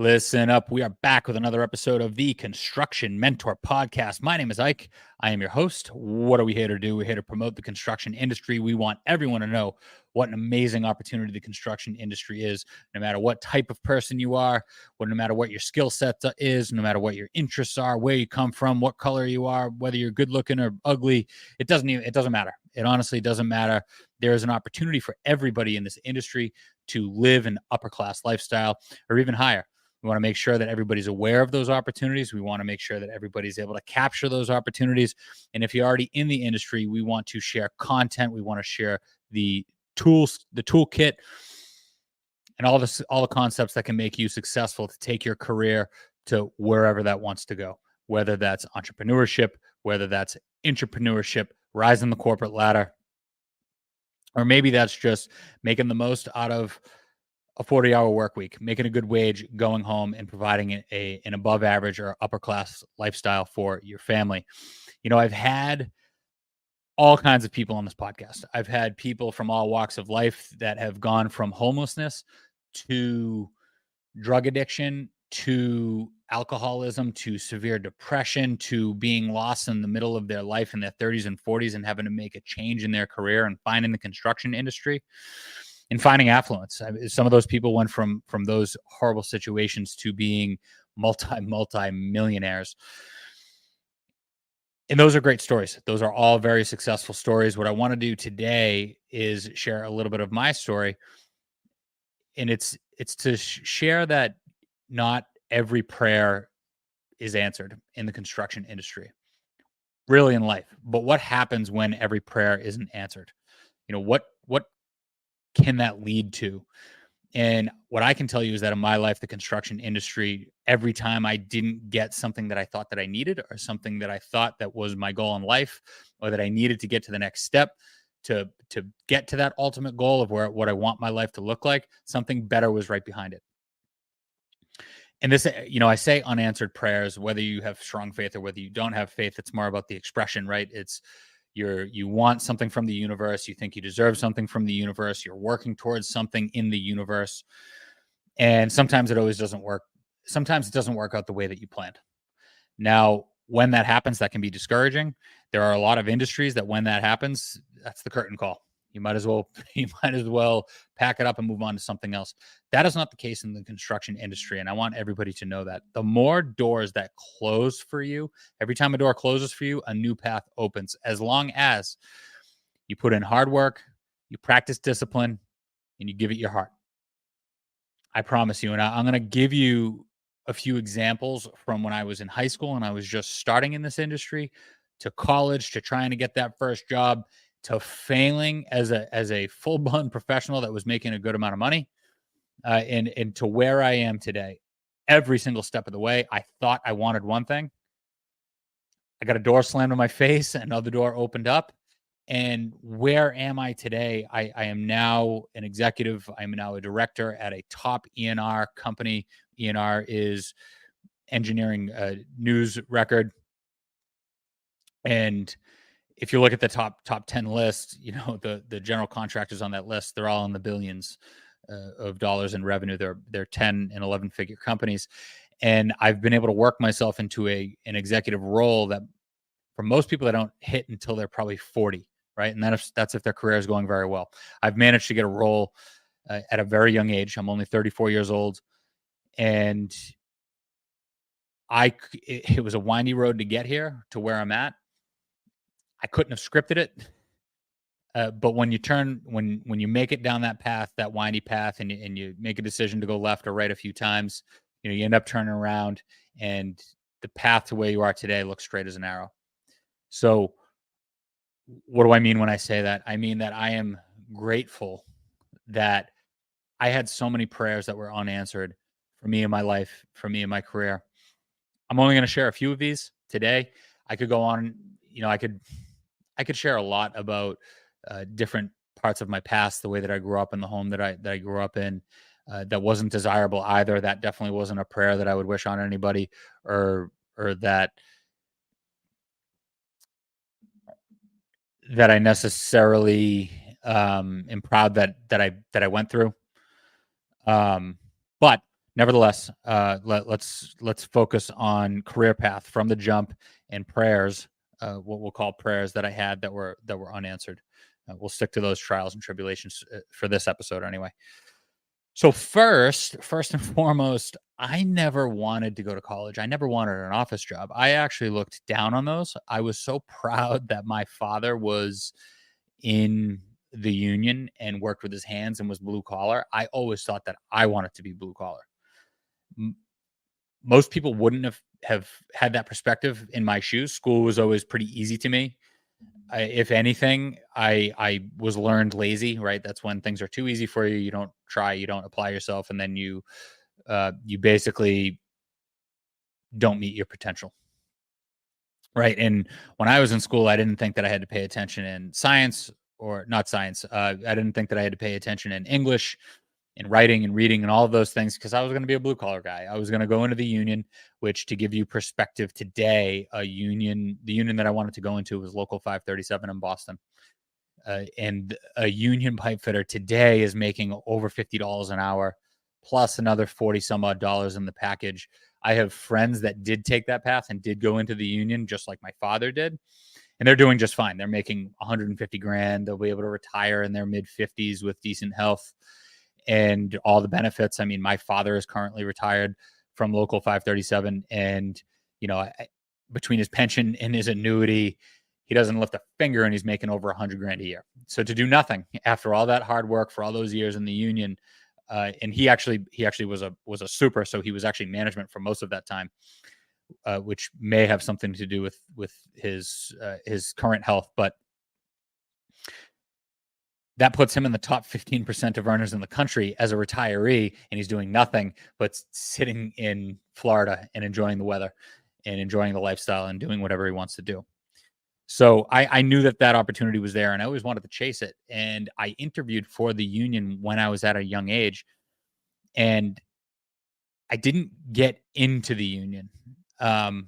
Listen up. We are back with another episode of the Construction Mentor Podcast. My name is Ike. I am your host. What are we here to do? We're here to promote the construction industry. We want everyone to know what an amazing opportunity the construction industry is, no matter what type of person you are, no matter what your skill set is, no matter what your interests are, where you come from, what color you are, whether you're good looking or ugly. It doesn't matter. It honestly doesn't matter. There is an opportunity for everybody in this industry to live an upper class lifestyle or even higher. We want to make sure that everybody's aware of those opportunities. We want to make sure that everybody's able to capture those opportunities. And if you're already in the industry, we want to share content. We want to share the tools, the toolkit, and all the concepts that can make you successful to take your career to wherever that wants to go, whether that's entrepreneurship, whether that's intrapreneurship, rising the corporate ladder, or maybe that's just making the most out of a 40-hour work week, making a good wage, going home and providing an above average or upper class lifestyle for your family. You know, I've had all kinds of people on this podcast. I've had people from all walks of life that have gone from homelessness to drug addiction to alcoholism to severe depression to being lost in the middle of their life in their 30s and 40s and having to make a change in their career and finding the construction industry and finding affluence. Some of those people went from those horrible situations to being multi-millionaires. And those are great stories. Those are all very successful stories. What I want to do today is share a little bit of my story. And it's to share that not every prayer is answered in the construction industry, really in life. But what happens when every prayer isn't answered? You know, what can that lead to? And what I can tell you is that in my life, the construction industry, every time I didn't get something that I thought that I needed or something that I thought that was my goal in life or that I needed to get to the next step to get to that ultimate goal of what I want my life to look like, something better was right behind it. And this, you know, I say unanswered prayers, whether you have strong faith or whether you don't have faith, it's more about the expression, right? It's you want something from the universe. You think you deserve something from the universe. You're working towards something in the universe. And sometimes it always doesn't work. Sometimes it doesn't work out the way that you planned. Now, when that happens, that can be discouraging. There are a lot of industries that when that happens, that's the curtain call. You might as well pack it up and move on to something else. That is not the case in the construction industry. And I want everybody to know that the more doors that close for you, every time a door closes for you, a new path opens, as long as you put in hard work, you practice discipline, and you give it your heart. I promise you. And I'm going to give you a few examples from when I was in high school and I was just starting in this industry, to college, to trying to get that first job, to failing as a full-blown professional that was making a good amount of money, and to where I am today. Every single step of the way, I thought I wanted one thing. I got a door slammed in my face, another door opened up. And where am I today? I am now an executive. I'm now a director at a top E&R company. E&R is engineering news record. And if you look at the top 10 list, you know, the general contractors on that list, they're all in the billions of dollars in revenue. They're 10 and 11 figure companies. And I've been able to work myself into an executive role that for most people, they don't hit until they're probably 40, right? And that's if their career is going very well. I've managed to get a role at a very young age. I'm only 34 years old. And it was a windy road to get here to where I'm at. I couldn't have scripted it. But when you make it down that path, that windy path, and you make a decision to go left or right a few times, you know, you end up turning around and the path to where you are today looks straight as an arrow. So what do I mean when I say that? I mean that I am grateful that I had so many prayers that were unanswered for me in my life, for me in my career. I'm only going to share a few of these today. I could go on, you know, I could share a lot about different parts of my past, the way that I grew up in the home that I grew up in, that wasn't desirable either. That definitely wasn't a prayer that I would wish on anybody, or that I necessarily am proud that I went through. But Nevertheless, let's focus on career path from the jump and prayers, what we'll call prayers that I had that were unanswered. We'll stick to those trials and tribulations for this episode anyway. So first and foremost, I never wanted to go to college. I never wanted an office job. I actually looked down on those. I was so proud that my father was in the union and worked with his hands and was blue collar. I always thought that I wanted to be blue collar. M- Most people wouldn't have had that perspective in my shoes. School was always pretty easy to me. If anything, I was learned lazy, right? That's when things are too easy for you. You don't try, you don't apply yourself, and then you basically don't meet your potential, right? And when I was in school, I didn't think that I had to pay attention in science or not science. I didn't think that I had to pay attention in English, in writing and reading and all of those things because I was going to be a blue collar guy. I was going to go into the union, which to give you perspective today, the union that I wanted to go into was Local 537 in Boston. And a union pipe fitter today is making over $50 an hour, plus another 40 some odd dollars in the package. I have friends that did take that path and did go into the union, just like my father did, and they're doing just fine. They're making 150 grand. They'll be able to retire in their mid 50s with decent health and all the benefits. I mean, my father is currently retired from Local 537, and you know, between his pension and his annuity, he doesn't lift a finger, and he's making over 100 grand a year. So to do nothing after all that hard work for all those years in the union, and he actually was a super, so he was actually management for most of that time, which may have something to do with his current health, but that puts him in the top 15% of earners in the country as a retiree, and he's doing nothing but sitting in Florida and enjoying the weather and enjoying the lifestyle and doing whatever he wants to do. So I knew that opportunity was there, and I always wanted to chase it. And I interviewed for the union when I was at a young age, and I didn't get into the union. Um,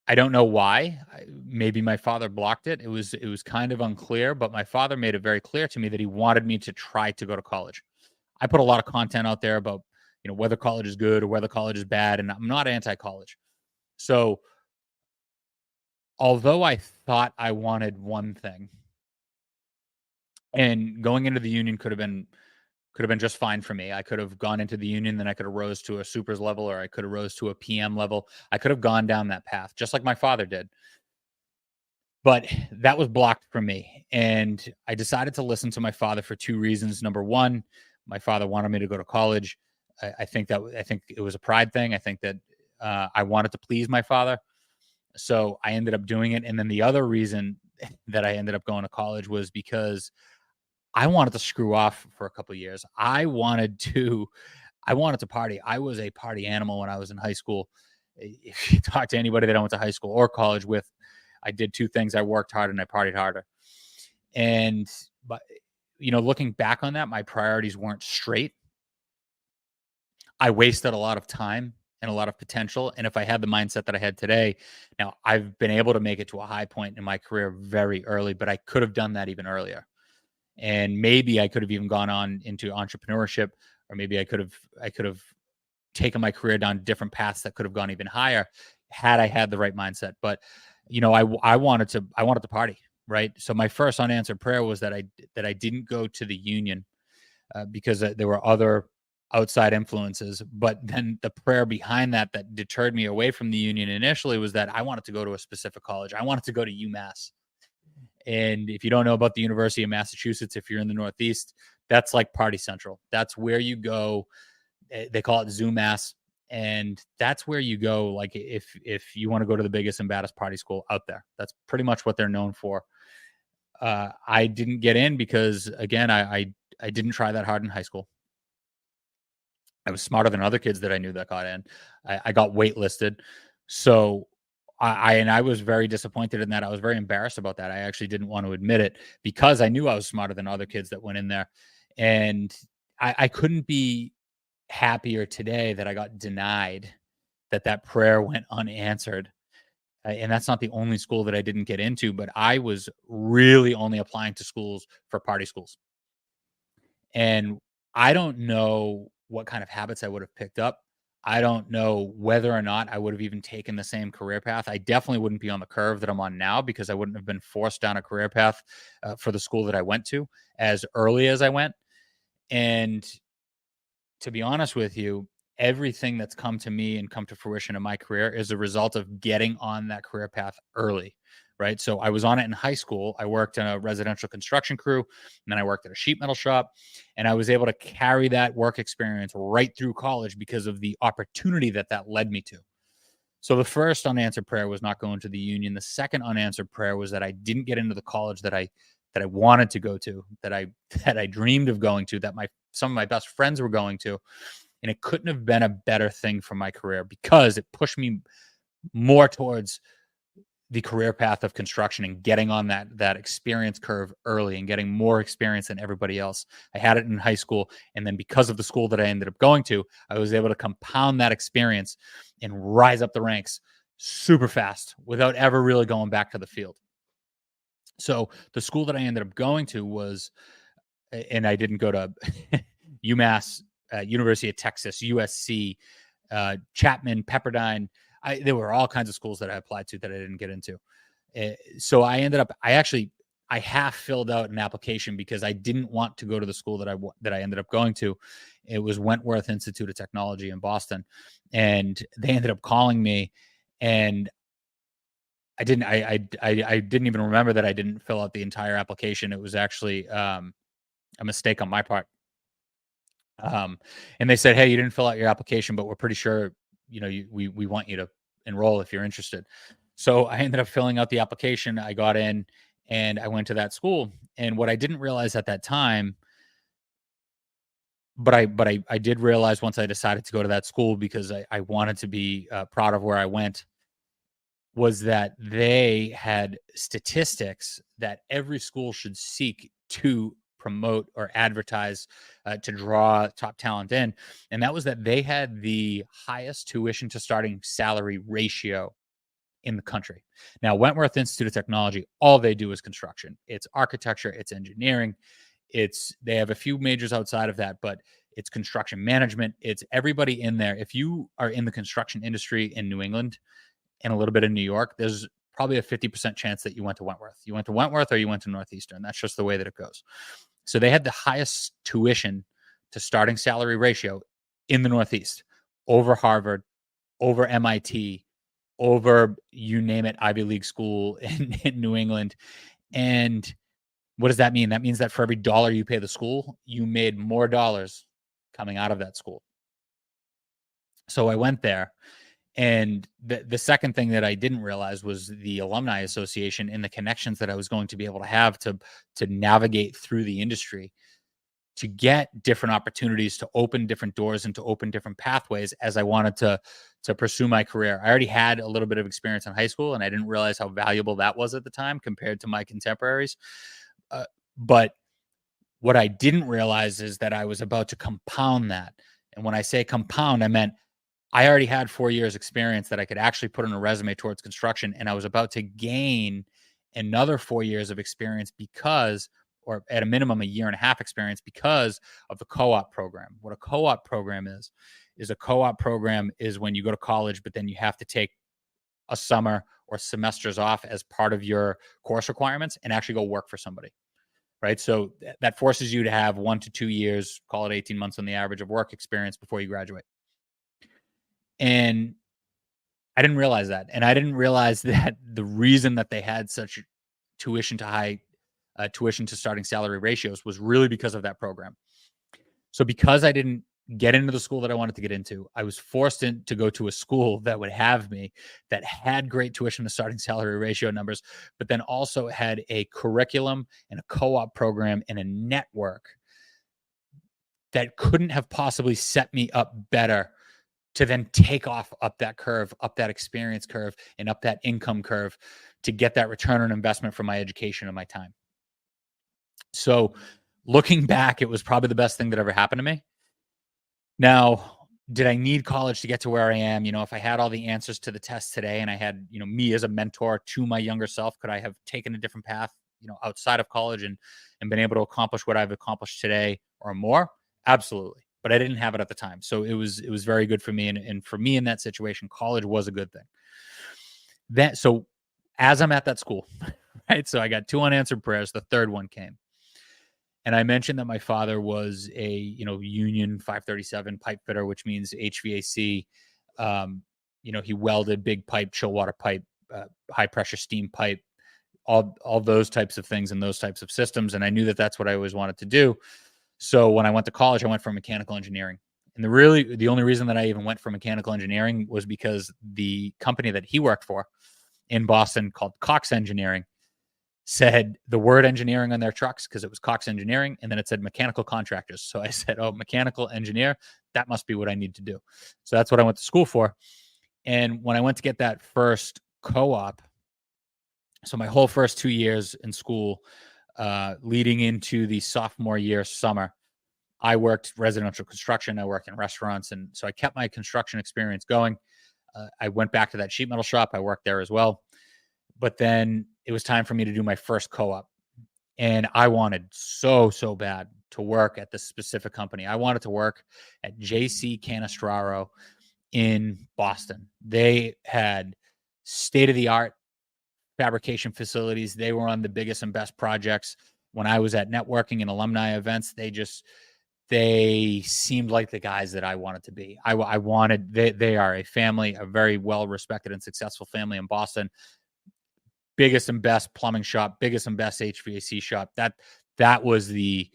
I don't know why. Maybe my father blocked it. It was kind of unclear, but my father made it very clear to me that he wanted me to try to go to college. I put a lot of content out there about, whether college is good or whether college is bad, and I'm not anti-college. So, although I thought I wanted one thing, and going into the union could have been just fine for me. I could have gone into the union, then I could have rose to a supers level, or I could have rose to a PM level. I could have gone down that path, just like my father did. But that was blocked from me, and I decided to listen to my father for 2 reasons. Number 1, my father wanted me to go to college. I think it was a pride thing. I think that, I wanted to please my father, so I ended up doing it, and then the other reason that I ended up going to college was because I wanted to screw off for a couple of years. I wanted to party. I was a party animal when I was in high school. If you talk to anybody that I went to high school or college with, I did 2 things. I worked hard and I partied harder. And but looking back on that, my priorities weren't straight. I wasted a lot of time and a lot of potential. And if I had the mindset that I had today, now I've been able to make it to a high point in my career very early, but I could have done that even earlier. And maybe I could have even gone on into entrepreneurship, or maybe I could have taken my career down different paths that could have gone even higher had I had the right mindset. But I wanted to party, right? So my first unanswered prayer was that I didn't go to the union, because there were other outside influences. But then the prayer behind that deterred me away from the union initially was that I wanted to go to a specific college. I wanted to go to UMass. And if you don't know about the University of Massachusetts, if you're in the Northeast, that's like Party Central. That's where you go. They call it ZooMass, and that's where you go. Like if you want to go to the biggest and baddest party school out there, that's pretty much what they're known for. I didn't get in because, again, I didn't try that hard in high school. I was smarter than other kids that I knew that got in. I got waitlisted, so I was very disappointed in that. I was very embarrassed about that. I actually didn't want to admit it because I knew I was smarter than other kids that went in there, and I couldn't be happier today that I got denied, that prayer went unanswered. And that's not the only school that I didn't get into, but I was really only applying to schools for party schools. And I don't know what kind of habits I would have picked up. I don't know whether or not I would have even taken the same career path. I definitely wouldn't be on the curve that I'm on now because I wouldn't have been forced down a career path for the school that I went to as early as I went. And to be honest with you, everything that's come to me and come to fruition in my career is a result of getting on that career path early, right? So I was on it in high school. I worked in a residential construction crew, and then I worked at a sheet metal shop, and I was able to carry that work experience right through college because of the opportunity that that led me to. So the first unanswered prayer was not going to the union. The second unanswered prayer was that I didn't get into the college that I wanted to go to, that I that I dreamed of going to, that my some of my best friends were going to, and it couldn't have been a better thing for my career because it pushed me more towards the career path of construction and getting on that experience curve early and getting more experience than everybody else. I had it in high school, and then because of the school that I ended up going to, I was able to compound that experience and rise up the ranks super fast without ever really going back to the field. So the school that I ended up going to was, and I didn't go to UMass, University of Texas, USC, Chapman, Pepperdine. There were all kinds of schools that I applied to that I didn't get into. So I ended up, I half filled out an application because I didn't want to go to the school that I ended up going to. It was Wentworth Institute of Technology in Boston, and they ended up calling me, and I didn't even remember that I didn't fill out the entire application. It was actually a mistake on my part. And they said, "Hey, you didn't fill out your application, but we're pretty sure, we want you to enroll if you're interested." So I ended up filling out the application. I got in and I went to that school. And what I didn't realize at that time, but I did realize once I decided to go to that school because I wanted to be proud of where I went, was that they had statistics that every school should seek to promote or advertise to draw top talent in. And that was that they had the highest tuition to starting salary ratio in the country. Now, Wentworth Institute of Technology, all they do is construction. It's architecture, it's engineering, they have a few majors outside of that, but it's construction management. It's everybody in there. If you are in the construction industry in New England, and a little bit in New York, there's probably a 50% chance that you went to Wentworth. You went to Wentworth or you went to Northeastern. That's just the way that it goes. So they had the highest tuition to starting salary ratio in the Northeast, over Harvard, over MIT, over you name it, Ivy League school in New England. And what does that mean? That means that for every dollar you pay the school, you made more dollars coming out of that school. So I went there. And the second thing that I didn't realize was the alumni association and the connections that I was going to be able to have to navigate through the industry, to get different opportunities, to open different doors and to open different pathways as I wanted to pursue my career. I already had a little bit of experience in high school, and I didn't realize how valuable that was at the time compared to my contemporaries. But what I didn't realize is that I was about to compound that. And when I say compound, I meant I already had 4 years experience that I could actually put on a resume towards construction. And I was about to gain another 4 years of experience or at a minimum, a year and a half experience because of the co-op program. What a co-op program is a co-op program is when you go to college, but then you have to take a summer or semesters off as part of your course requirements and actually go work for somebody. Right. So that forces you to have 1 to 2 years, call it 18 months on the average of work experience before you graduate. And I didn't realize that. And I didn't realize that the reason that they had such tuition to starting salary ratios was really because of that program. So because I didn't get into the school that I wanted to get into, I was forced to go to a school that would have me, that had great tuition to starting salary ratio numbers, but then also had a curriculum and a co-op program and a network that couldn't have possibly set me up better to then take off up that curve, up that experience curve, and up that income curve to get that return on investment from my education and my time. So looking back, it was probably the best thing that ever happened to me. Now, did I need college to get to where I am? If I had all the answers to the test today and I had, me as a mentor to my younger self, could I have taken a different path, outside of college and been able to accomplish what I've accomplished today or more? Absolutely. but I didn't have it at the time. So it was very good for me. And for me in that situation, college was a good thing. So as I'm at that school, right? So I got 2 unanswered prayers. The third one came. And I mentioned that my father was a, union 537 pipe fitter, which means HVAC. He welded big pipe, chill water pipe, high pressure steam pipe, all those types of things and those types of systems. And I knew that that's what I always wanted to do. So when I went to college, I went for mechanical engineering. And the only reason that I even went for mechanical engineering was because the company that he worked for in Boston, called Cox Engineering, said the word engineering on their trucks because it was Cox Engineering, and then it said mechanical contractors. So I said, oh, mechanical engineer, that must be what I need to do. So that's what I went to school for. And when I went to get that first co-op, so my whole first 2 years in school, leading into the sophomore year summer, I worked residential construction. I worked in restaurants. And so I kept my construction experience going. I went back to that sheet metal shop. I worked there as well. But then it was time for me to do my first co-op. And I wanted so bad to work at this specific company. I wanted to work at JC Canestraro in Boston. They had state-of-the-art fabrication facilities. They were on the biggest and best projects. When I was at networking and alumni events, they seemed like the guys that I wanted to be. They are a family, a very well-respected and successful family in Boston. Biggest and best plumbing shop, biggest and best HVAC shop. That was the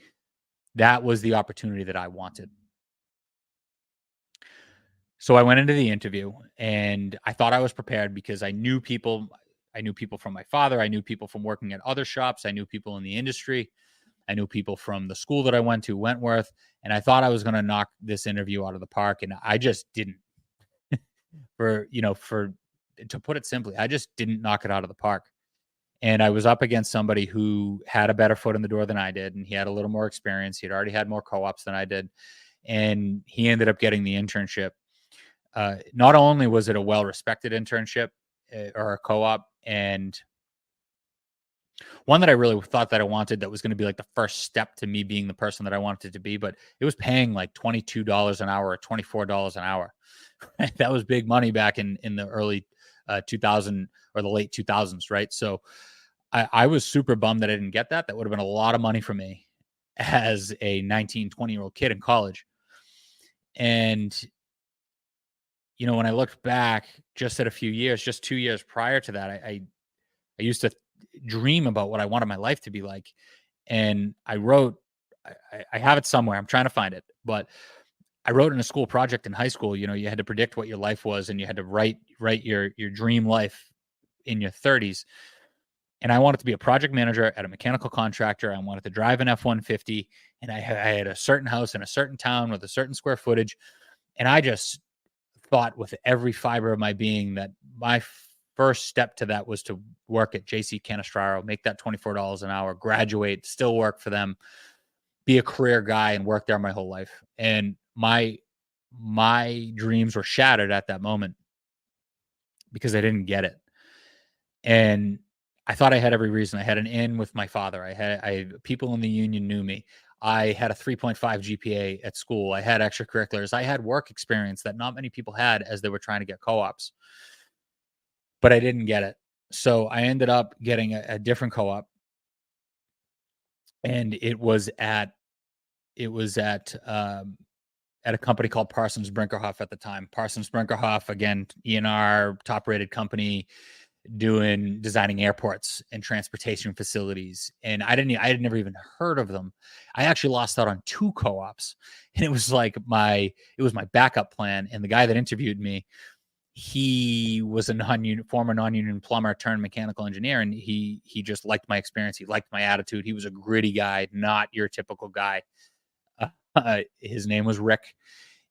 opportunity that I wanted. So I went into the interview and I thought I was prepared because I knew people. I knew people from my father. I knew people from working at other shops. I knew people in the industry. I knew people from the school that I went to, Wentworth, and I thought I was going to knock this interview out of the park, and I just didn't. To put it simply, I just didn't knock it out of the park. And I was up against somebody who had a better foot in the door than I did, and he had a little more experience. He'd already had more co-ops than I did, and he ended up getting the internship. Not only was it a well-respected internship or a co-op, and one that I really thought that I wanted, that was going to be like the first step to me being the person that I wanted to be, but it was paying like $22 an hour or $24 an hour. That was big money back in the early 2000 or the late 2000s, right? So I was super bummed that I didn't get that. That would have been a lot of money for me as a 19, 20-year-old kid in college. And, when I looked back just at a few years, just 2 years prior to that, I used to dream about what I wanted my life to be like. And I wrote, I have it somewhere. I'm trying to find it, but I wrote in a school project in high school. You had to predict what your life was, and you had to write your dream life in your 30s. And I wanted to be a project manager at a mechanical contractor. I wanted to drive an F-150, and I had a certain house in a certain town with a certain square footage. And I just thought with every fiber of my being that my first step to that was to work at JC Canestraro, make that $24 an hour, graduate, still work for them, be a career guy, and work there my whole life. And my dreams were shattered at that moment because I didn't get it. And I thought I had every reason. I had an in with my father. I people in the union knew me. I had a 3.5 GPA at school. I had extracurriculars. I had work experience that not many people had as they were trying to get co-ops. But I didn't get it. So I ended up getting a different co-op. And it was at a company called Parsons Brinkerhoff at the time. Parsons Brinkerhoff, again, ENR, top-rated company, designing airports and transportation facilities. And I had never even heard of them. I actually lost out on 2 co-ops, and it was like my backup plan. And the guy that interviewed me, he was a former non-union plumber turned mechanical engineer, and he just liked my experience. He liked my attitude. He was a gritty guy, not your typical guy. His name was Rick,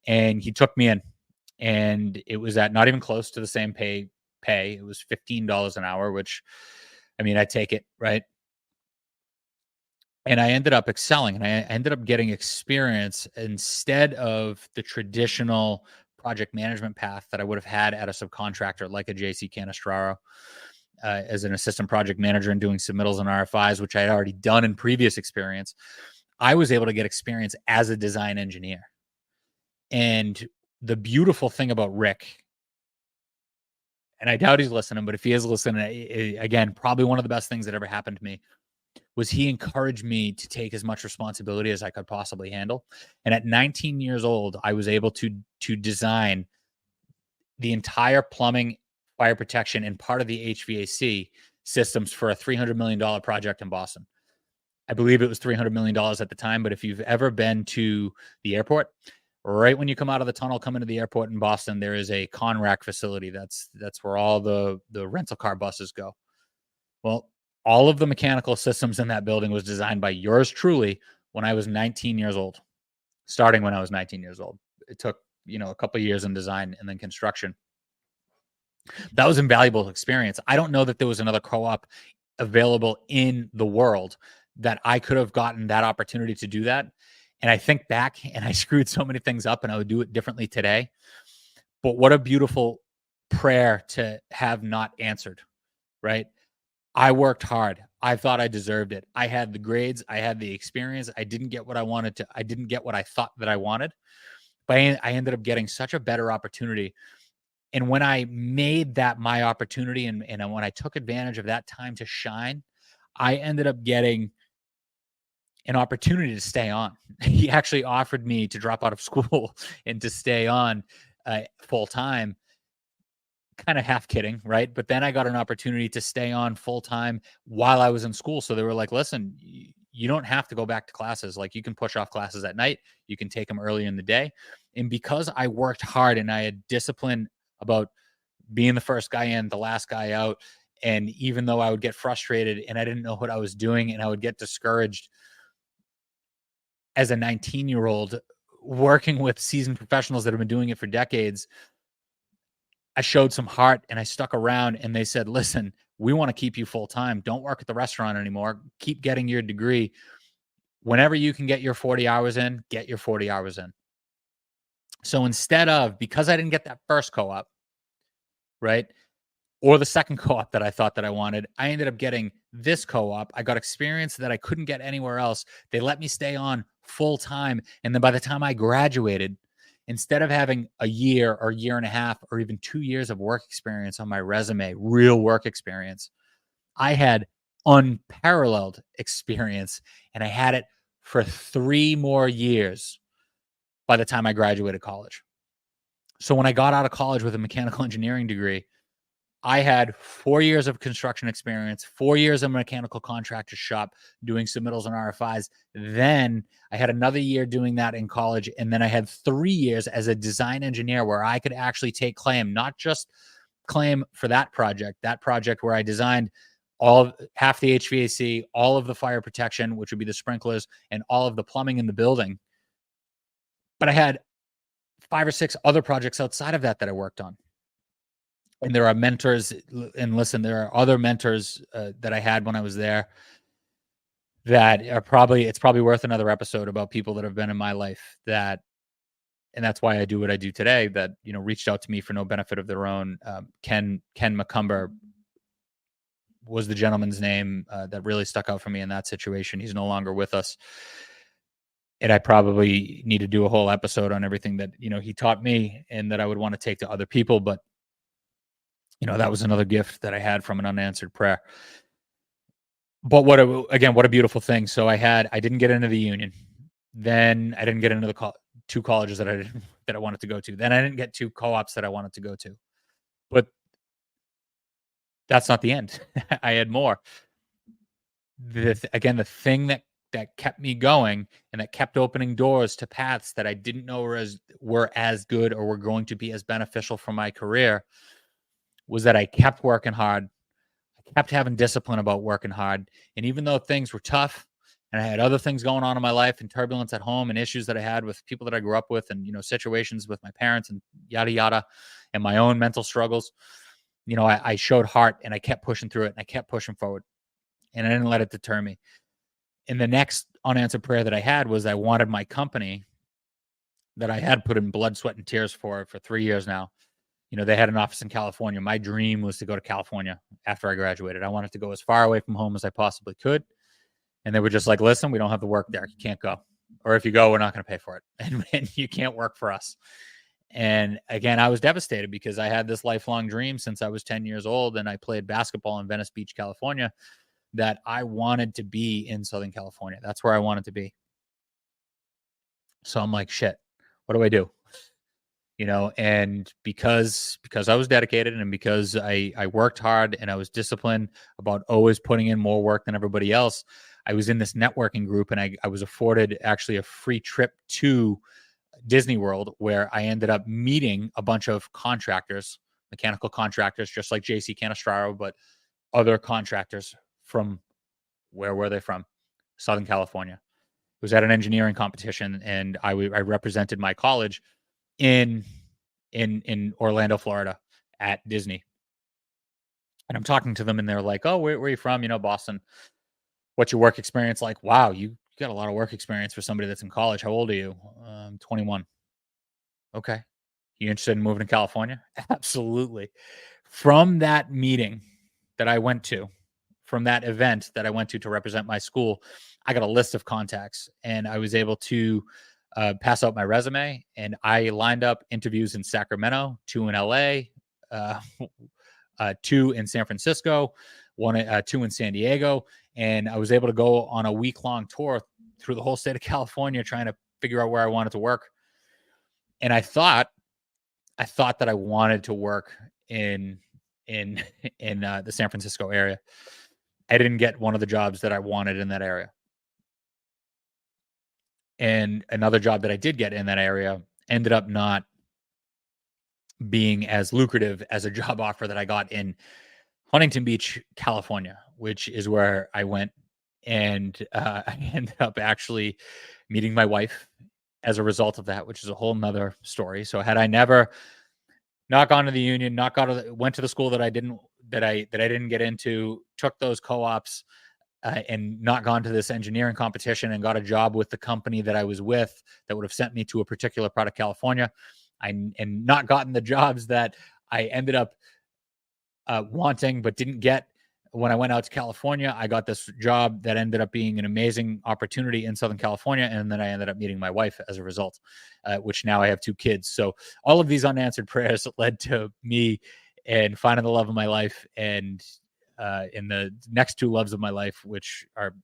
and he took me in, and it was at not even close to the same pay. It was $15 an hour, which, I mean, I take it, right? And I ended up excelling, and I ended up getting experience instead of the traditional project management path that I would have had at a subcontractor like a JC Canestraro, as an assistant project manager and doing submittals and RFIs, which I had already done in previous experience. I was able to get experience as a design engineer. And the beautiful thing about Rick, and I doubt he's listening, but if he is listening, again, probably one of the best things that ever happened to me was he encouraged me to take as much responsibility as I could possibly handle. And at 19 years old, I was able to design the entire plumbing, fire protection, and part of the HVAC systems for a $300 million project in Boston. I believe it was $300 million at the time, but if you've ever been to the airport, right when you come out of the tunnel, come into the airport in Boston, there is a Conrack facility. That's where all the rental car buses go. Well, all of the mechanical systems in that building was designed by yours truly when I was 19 years old, starting when I was 19 years old. It took, a couple of years in design and then construction. That was invaluable experience. I don't know that there was another co-op available in the world that I could have gotten that opportunity to do that. And I think back and I screwed so many things up and I would do it differently today. But what a beautiful prayer to have not answered, right? I worked hard. I thought I deserved it. I had the grades. I had the experience. I didn't get what I wanted to. I didn't get what I thought that I wanted. But I ended up getting such a better opportunity. And when I made that my opportunity and when I took advantage of that time to shine, I ended up getting an opportunity to stay on. He actually offered me to drop out of school and to stay on full time. Kind of half kidding, right? But then I got an opportunity to stay on full time while I was in school. So they were like, listen, you don't have to go back to classes. Like, you can push off classes at night, you can take them early in the day. And because I worked hard and I had discipline about being the first guy in, the last guy out, and even though I would get frustrated and I didn't know what I was doing and I would get discouraged as a 19-year-old working with seasoned professionals that have been doing it for decades, I showed some heart and I stuck around, and they said, listen, we want to keep you full time. Don't work at the restaurant anymore. Keep getting your degree. Whenever you can get your 40 hours in, get your 40 hours in. So instead of, because I didn't get that first co-op, right, or the second co-op that I thought that I wanted, I ended up getting this co-op. I got experience that I couldn't get anywhere else. They let me stay on full time. And then by the time I graduated, instead of having a year or year and a half or even 2 years of work experience on my resume, real work experience, I had unparalleled experience, and I had it for 3 more years by the time I graduated college. So when I got out of college with a mechanical engineering degree, I had 4 years of construction experience, 4 years in a mechanical contractor shop doing submittals and RFIs. Then I had another year doing that in college. And then I had 3 years as a design engineer where I could actually take claim, not just claim for that project where I designed half the HVAC, all of the fire protection, which would be the sprinklers, and all of the plumbing in the building. But I had 5 or 6 other projects outside of that I worked on. And there are mentors, and listen, there are other mentors that I had when I was there that are it's probably worth another episode about people that have been in my life and that's why I do what I do today, that, reached out to me for no benefit of their own. Ken McCumber was the gentleman's name that really stuck out for me in that situation. He's no longer with us. And I probably need to do a whole episode on everything that, he taught me and that I would want to take to other people. But that was another gift that I had from an unanswered prayer. But what a beautiful thing. So I didn't get into the union. Then I didn't get into the 2 colleges that I wanted to go to. Then I didn't get 2 co-ops that I wanted to go to. But that's not the end. I had more. The thing that kept me going and that kept opening doors to paths that I didn't know were as good or were going to be as beneficial for my career was that I kept working hard. I kept having discipline about working hard. And even though things were tough and I had other things going on in my life and turbulence at home and issues that I had with people that I grew up with and, situations with my parents and yada, yada, and my own mental struggles, I showed heart and I kept pushing through it and I kept pushing forward and I didn't let it deter me. And the next unanswered prayer that I had was I wanted my company that I had put in blood, sweat, and tears for 3 years now. They had an office in California. My dream was to go to California after I graduated. I wanted to go as far away from home as I possibly could. And they were just like, listen, we don't have the work there. You can't go. or if you go, we're not going to pay for it, and you can't work for us. And again, I was devastated because I had this lifelong dream since I was 10 years old, and I played basketball in Venice Beach, California, that I wanted to be in Southern California. That's where I wanted to be. So I'm like, shit, what do I do? And because I was dedicated, and because I worked hard, and I was disciplined about always putting in more work than everybody else, I was in this networking group, and I was afforded actually a free trip to Disney World, where I ended up meeting a bunch of contractors, mechanical contractors, just like JC Canestraro, but other contractors from, where were they from? Southern California. It was at an engineering competition, and I represented my college in Orlando, Florida, at Disney. And I'm talking to them, and they're like, "Oh, where are you from? Boston. What's your work experience like?" Wow, you got a lot of work experience for somebody that's in college. How old are you? 21. Okay. You interested in moving to California? Absolutely. From that meeting that I went to, from that event that I went to represent my school, I got a list of contacts, and I was able to pass out my resume, and I lined up interviews in Sacramento, 2 in LA, uh, 2 in San Francisco, 2 in San Diego, and I was able to go on a week-long tour through the whole state of California trying to figure out where I wanted to work. And I thought that I wanted to work in the San Francisco area. I didn't get one of the jobs that I wanted in that area. And another job that I did get in that area ended up not being as lucrative as a job offer that I got in Huntington Beach, California, which is where I went. And I ended up actually meeting my wife as a result of that, which is a whole nother story. So had I never not gone to the union, went to the school that I didn't get into, took those co-ops, and not gone to this engineering competition and got a job with the company that I was with that would have sent me to a particular part of California, and not gotten the jobs that I ended up wanting but didn't get when I went out to California. I got this job that ended up being an amazing opportunity in Southern California, and then I ended up meeting my wife as a result, which now I have 2 kids. So all of these unanswered prayers led to me and finding the love of my life, and in the next 2 loves of my life, which are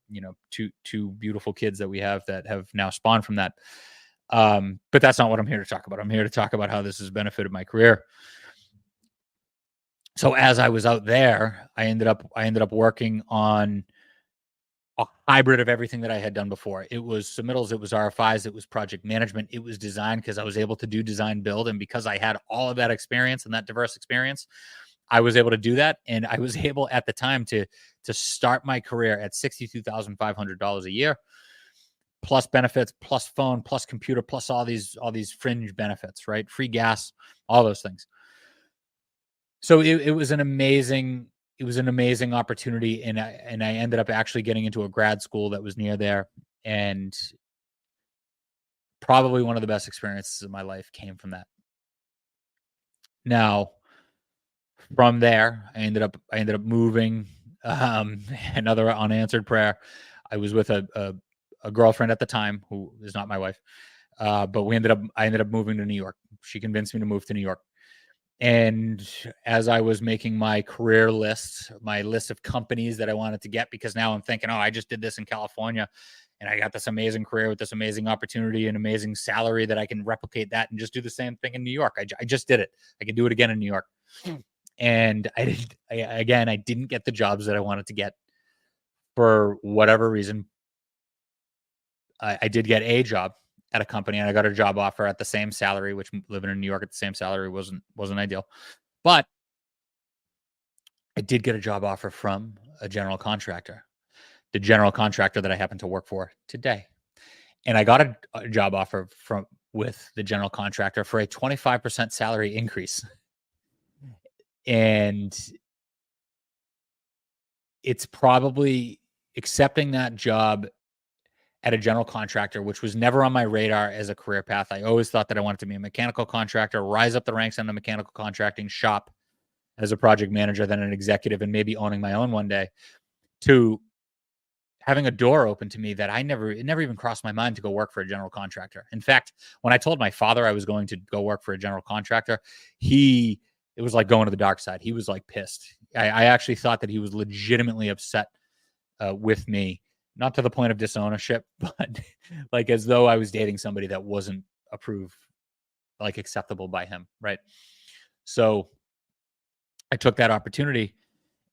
two beautiful kids that we have that have now spawned from that. But that's not what I'm here to talk about. I'm here to talk about how this has benefited my career. So as I was out there, I ended up working on a hybrid of everything that I had done before. It was submittals, it was RFIs, it was project management, it was design, because I was able to do design build, and because I had all of that experience and that diverse experience, I was able to do that. And I was able at the time to start my career at $62,500 a year, plus benefits, plus phone, plus computer, plus all these fringe benefits, right? Free gas, all those things. So it was an amazing opportunity, and I ended up actually getting into a grad school that was near there, and probably one of the best experiences of my life came from that. Now, from there, I ended up moving. Another unanswered prayer. I was with a girlfriend at the time who is not my wife, but I ended up moving to New York. She convinced me to move to New York. And as I was making my career list, my list of companies that I wanted to get, because now I'm thinking, oh, I just did this in California, and I got this amazing career with this amazing opportunity and amazing salary that I can replicate that and just do the same thing in New York. I just did it. I can do it again in New York. And I didn't get the jobs that I wanted to get for whatever reason. I did get a job at a company, and I got a job offer at the same salary, which living in New York at the same salary wasn't ideal. But I did get a job offer from a general contractor, the general contractor that I happen to work for today. And I got a job offer with the general contractor for a 25% salary increase. And it's probably accepting that job at a general contractor, which was never on my radar as a career path. I always thought that I wanted to be a mechanical contractor, rise up the ranks in the mechanical contracting shop as a project manager, then an executive, and maybe owning my own one day, to having a door open to me that it never even crossed my mind to go work for a general contractor. In fact, when I told my father I was going to go work for a general contractor, it was like going to the dark side. He was like pissed. I actually thought that he was legitimately upset with me, not to the point of disownership, but like as though I was dating somebody that wasn't approved, like acceptable by him. Right. So I took that opportunity,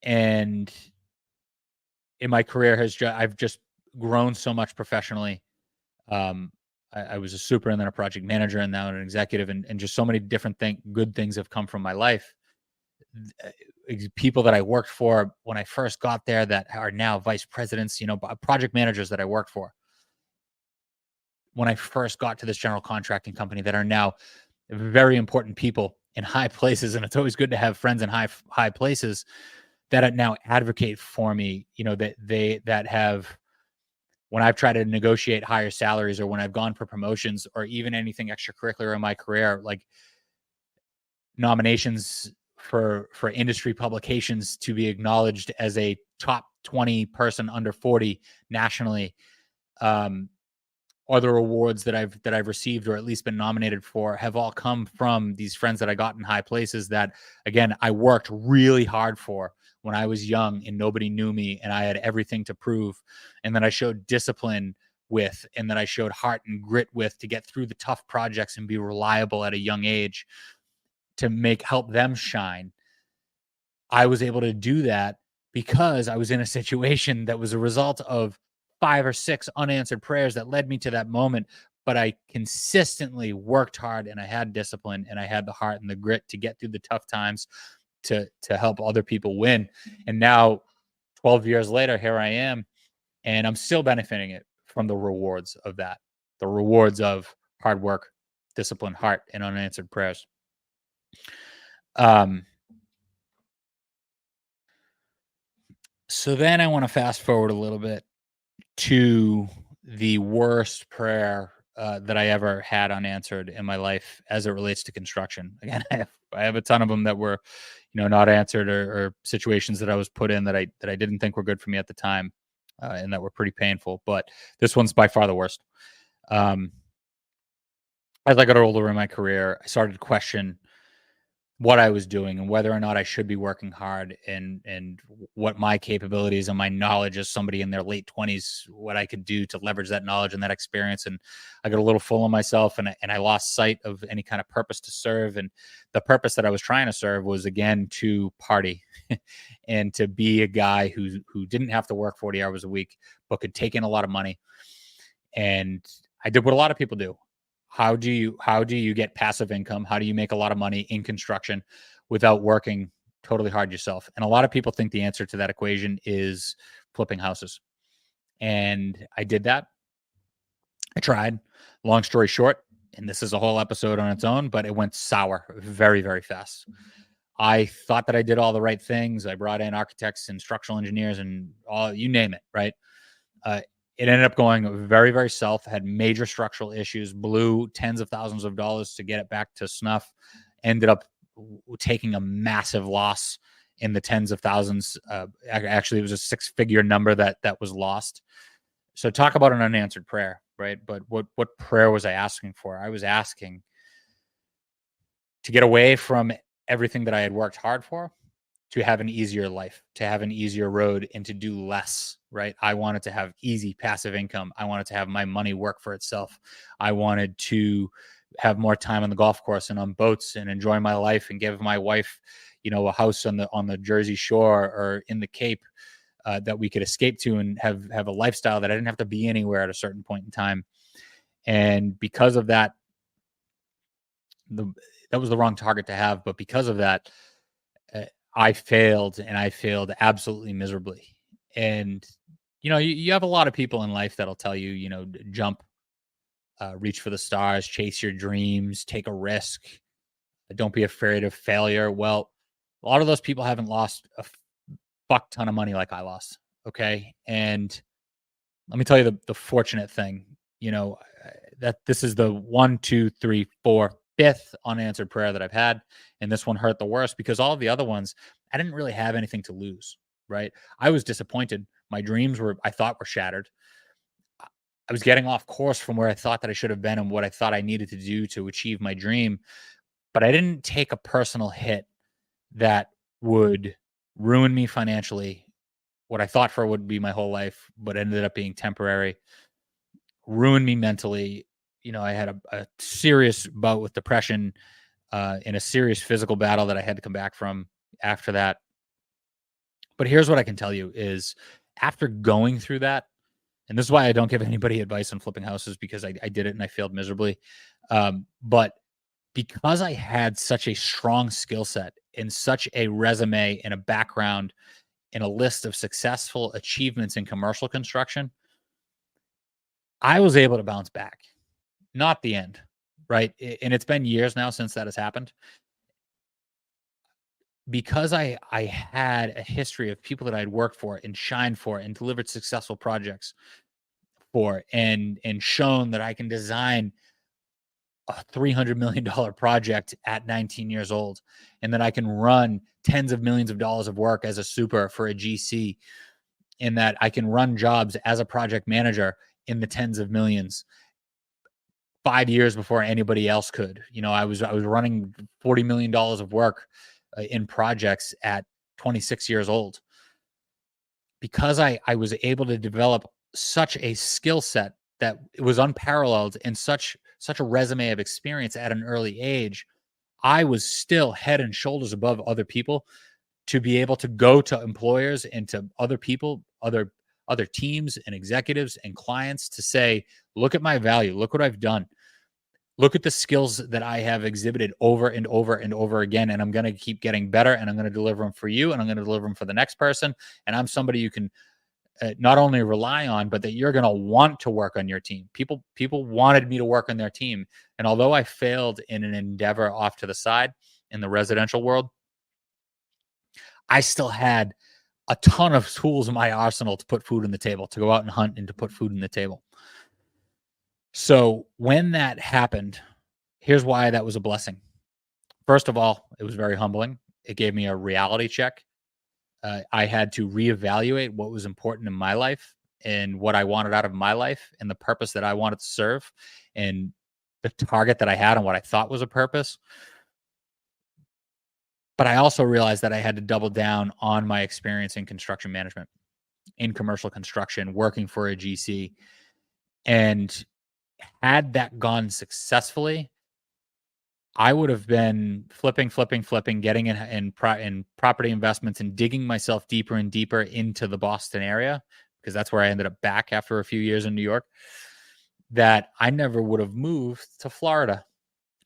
and in my career I've just grown so much professionally. Um, I was a super and then a project manager and now an executive, and just so many different good things have come from my life. People that I worked for when I first got there that are now vice presidents, project managers that I worked for when I first got to this general contracting company that are now very important people in high places. And it's always good to have friends in high places that now advocate for me, that have, when I've tried to negotiate higher salaries or when I've gone for promotions or even anything extracurricular in my career, like nominations for industry publications to be acknowledged as a top 20 person under 40 nationally, other awards that I've received or at least been nominated for have all come from these friends that I got in high places that, again, I worked really hard for when I was young and nobody knew me and I had everything to prove, and then I showed discipline with, and then I showed heart and grit with to get through the tough projects and be reliable at a young age to help them shine. I was able to do that because I was in a situation that was a result of 5 or 6 unanswered prayers that led me to that moment, but I consistently worked hard and I had discipline and I had the heart and the grit to get through the tough times to help other people win. And now 12 years later, here I am, and I'm still benefiting it from the rewards of that. The rewards of hard work, discipline, heart, and unanswered prayers. So then I want to fast forward a little bit to the worst prayer that I ever had unanswered in my life as it relates to construction. Again, I have a ton of them that were, not answered, or situations that I was put in that I didn't think were good for me at the time, and that were pretty painful. But this one's by far the worst. As I got older in my career, I started to question what I was doing and whether or not I should be working hard, and what my capabilities and my knowledge as somebody in their late 20s, what I could do to leverage that knowledge and that experience. And I got a little full of myself, and I lost sight of any kind of purpose to serve. And the purpose that I was trying to serve was, again, to party and to be a guy who didn't have to work 40 hours a week, but could take in a lot of money. And I did what a lot of people do. How do you get passive income? How do you make a lot of money in construction without working totally hard yourself? And a lot of people think the answer to that equation is flipping houses. And I did that. I tried. Long story short, and this is a whole episode on its own, but it went sour very, very fast. I thought that I did all the right things. I brought in architects and structural engineers and all, you name it, right? It ended up going very, very south, had major structural issues, blew tens of thousands of dollars to get it back to snuff, ended up taking a massive loss in the tens of thousands. Actually, it was a 6-figure number that was lost. So talk about an unanswered prayer, right? But what prayer was I asking for? I was asking to get away from everything that I had worked hard for, to have an easier life, to have an easier road, and to do less, right? I wanted to have easy passive income. I wanted to have my money work for itself. I wanted to have more time on the golf course and on boats and enjoy my life and give my wife, a house on the Jersey Shore or in the Cape that we could escape to and have a lifestyle that I didn't have to be anywhere at a certain point in time. And because of that, that was the wrong target to have. But because of that, I failed, and I failed absolutely miserably. And, you have a lot of people in life that'll tell you, jump, reach for the stars, chase your dreams, take a risk. Don't be afraid of failure. Well, a lot of those people haven't lost a fuck ton of money like I lost. Okay. And let me tell you the fortunate thing, that this is the 1, 2, 3, 4, 5th unanswered prayer that I've had. And this one hurt the worst because all of the other ones, I didn't really have anything to lose, right? I was disappointed, My dreams I thought were shattered. I was getting off course from where I thought that I should have been and what I thought I needed to do to achieve my dream. But I didn't take a personal hit that would ruin me financially, what I thought for would be my whole life, but ended up being temporary, ruined me mentally. I had a serious bout with depression, in a serious physical battle that I had to come back from after that. But here's what I can tell you is after going through that, and this is why I don't give anybody advice on flipping houses, because I did it and I failed miserably. But because I had such a strong skill set and such a resume and a background and a list of successful achievements in commercial construction, I was able to bounce back. Not the end, right? And it's been years now since that has happened. Because I had a history of people that I'd worked for and shined for and delivered successful projects for, and shown that I can design a $300 million project at 19 years old, and that I can run tens of millions of dollars of work as a super for a GC, and that I can run jobs as a project manager in the tens of millions 5 years before anybody else could. I was running $40 million of work in projects at 26 years old, because I was able to develop such a skill set that it was unparalleled, and such a resume of experience at an early age. I was still head and shoulders above other people to be able to go to employers and to other people, other teams and executives and clients, to say, look at my value, look what I've done. Look at the skills that I have exhibited over and over and over again, and I'm going to keep getting better, and I'm going to deliver them for you, and I'm going to deliver them for the next person. And I'm somebody you can not only rely on, but that you're going to want to work on your team. People wanted me to work on their team. And although I failed in an endeavor off to the side in the residential world, I still had a ton of tools in my arsenal to put food on the table, to go out and hunt and to put food on the table. So when that happened, here's why that was a blessing. First of all, it was very humbling. It gave me a reality check. I had to reevaluate what was important in my life and what I wanted out of my life and the purpose that I wanted to serve and the target that I had and what I thought was a purpose. But I also realized that I had to double down on my experience in construction management, in commercial construction, working for a GC. And had that gone successfully, I would have been flipping, getting in property investments and digging myself deeper and deeper into the Boston area, because that's where I ended up back after a few years in New York, that I never would have moved to Florida.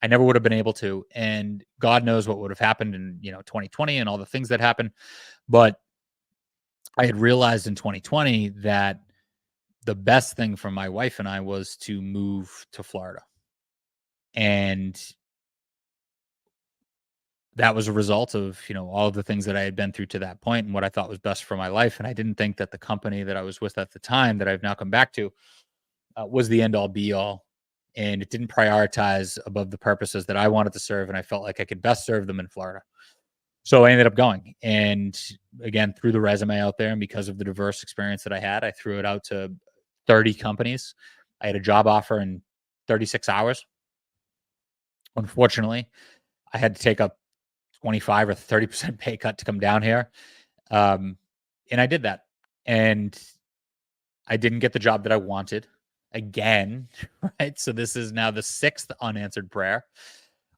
I never would have been able to. And God knows what would have happened in 2020 and all the things that happened. But I had realized in 2020 that the best thing for my wife and I was to move to Florida. And that was a result of, all of the things that I had been through to that point and what I thought was best for my life. And I didn't think that the company that I was with at the time, that I've now come back to, was the end all be all. And it didn't prioritize above the purposes that I wanted to serve. And I felt like I could best serve them in Florida. So I ended up going. And again, threw the resume out there. And because of the diverse experience that I had, I threw it out to 30 companies. I had a job offer in 36 hours. Unfortunately, I had to take a 25 or 30% pay cut to come down here. And I did that. And I didn't get the job that I wanted again, right? So this is now the 6th unanswered prayer.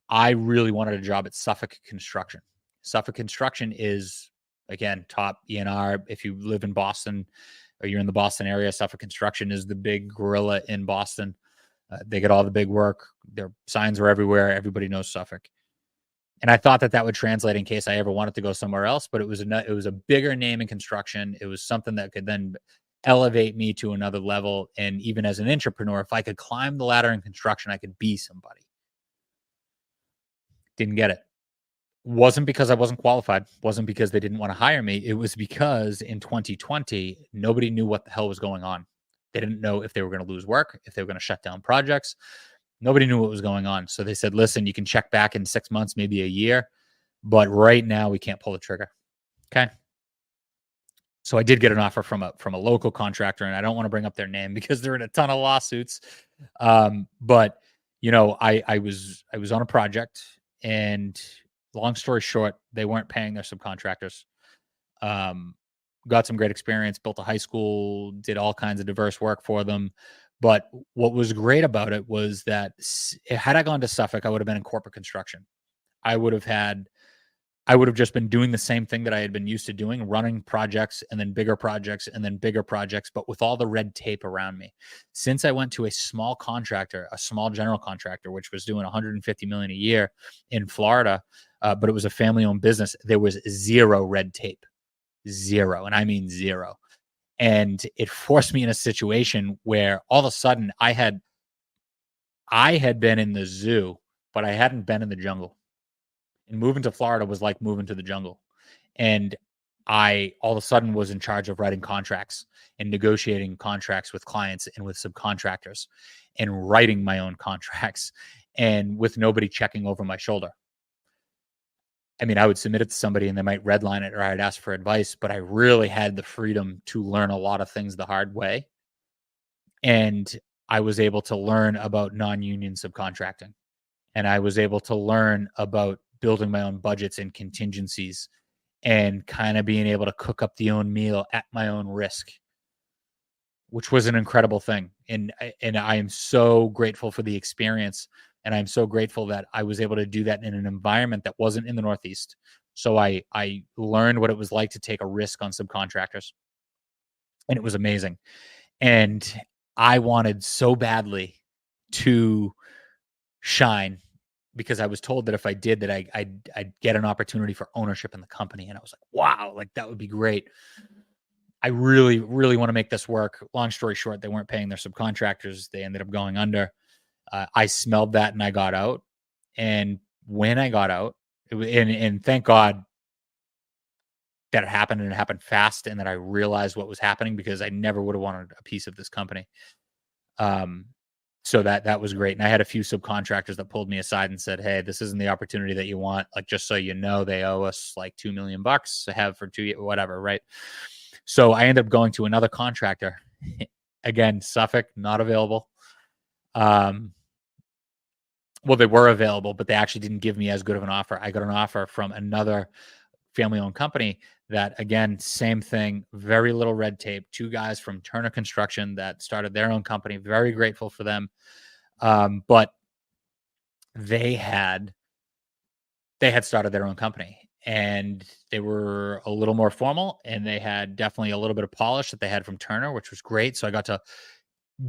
I really wanted a job at Suffolk Construction. Suffolk Construction is, again, top ENR. If you live in Boston or you're in the Boston area, Suffolk Construction is the big gorilla in Boston. They get all the big work. Their signs are everywhere. Everybody knows Suffolk. And I thought that would translate in case I ever wanted to go somewhere else, but it was a bigger name in construction. It was something that could then elevate me to another level. And even as an entrepreneur, if I could climb the ladder in construction, I could be somebody. Didn't get it. Wasn't because I wasn't qualified. Wasn't because they didn't want to hire me. It was because in 2020, nobody knew what the hell was going on. They didn't know if they were going to lose work, if they were going to shut down projects. Nobody knew what was going on. So they said, listen, you can check back in 6 months, maybe a year, but right now we can't pull the trigger. Okay. So I did get an offer from a local contractor, and I don't want to bring up their name because they're in a ton of lawsuits. But I was on a project, and long story short, they weren't paying their subcontractors. Um, got some great experience, built a high school, did all kinds of diverse work for them. But what was great about it was that had I gone to Suffolk, I would have been in corporate construction. I would have had I would have just been doing the same thing that I had been used to doing, running projects and then bigger projects and then bigger projects, but with all the red tape around me. Since I went to a small contractor, a small general contractor, which was doing 150 million a year in Florida, but it was a family-owned business, there was zero red tape, zero, and I mean zero. And it forced me in a situation where all of a sudden I had been in the zoo, but I hadn't been in the jungle. And moving to Florida was like moving to the jungle. And I all of a sudden was in charge of writing contracts and negotiating contracts with clients and with subcontractors and writing my own contracts and with nobody checking over my shoulder. I mean, I would submit it to somebody and they might redline it or I'd ask for advice, but I really had the freedom to learn a lot of things the hard way. And I was able to learn about non-union subcontracting, and I was able to learn about building my own budgets and contingencies and kind of being able to cook up the own meal at my own risk, which was an incredible thing. And I am so grateful for the experience, and I'm so grateful that I was able to do that in an environment that wasn't in the Northeast. So I learned what it was like to take a risk on subcontractors, and it was amazing. And I wanted so badly to shine because I was told that if I did that, I'd get an opportunity for ownership in the company, and I was like, "Wow, like that would be great." I really, really want to make this work. Long story short, they weren't paying their subcontractors. They ended up going under. I smelled that and I got out. And when I got out, and thank God that it happened and it happened fast, and that I realized what was happening because I never would have wanted a piece of this company. Um, so that was great. And I had a few subcontractors that pulled me aside and said, "Hey, this isn't the opportunity that you want. Like, just so you know, they owe us like $2 million to have for 2 years, whatever." Right. So I ended up going to another contractor. Again, Suffolk, not available. Um, well, they were available, but they actually didn't give me as good of an offer. I got an offer from another family-owned company that, again, same thing, very little red tape. Two guys from Turner Construction that started their own company. Very grateful for them. But they had started their own company, and they were a little more formal, and they had definitely a little bit of polish that they had from Turner, which was great. So I got to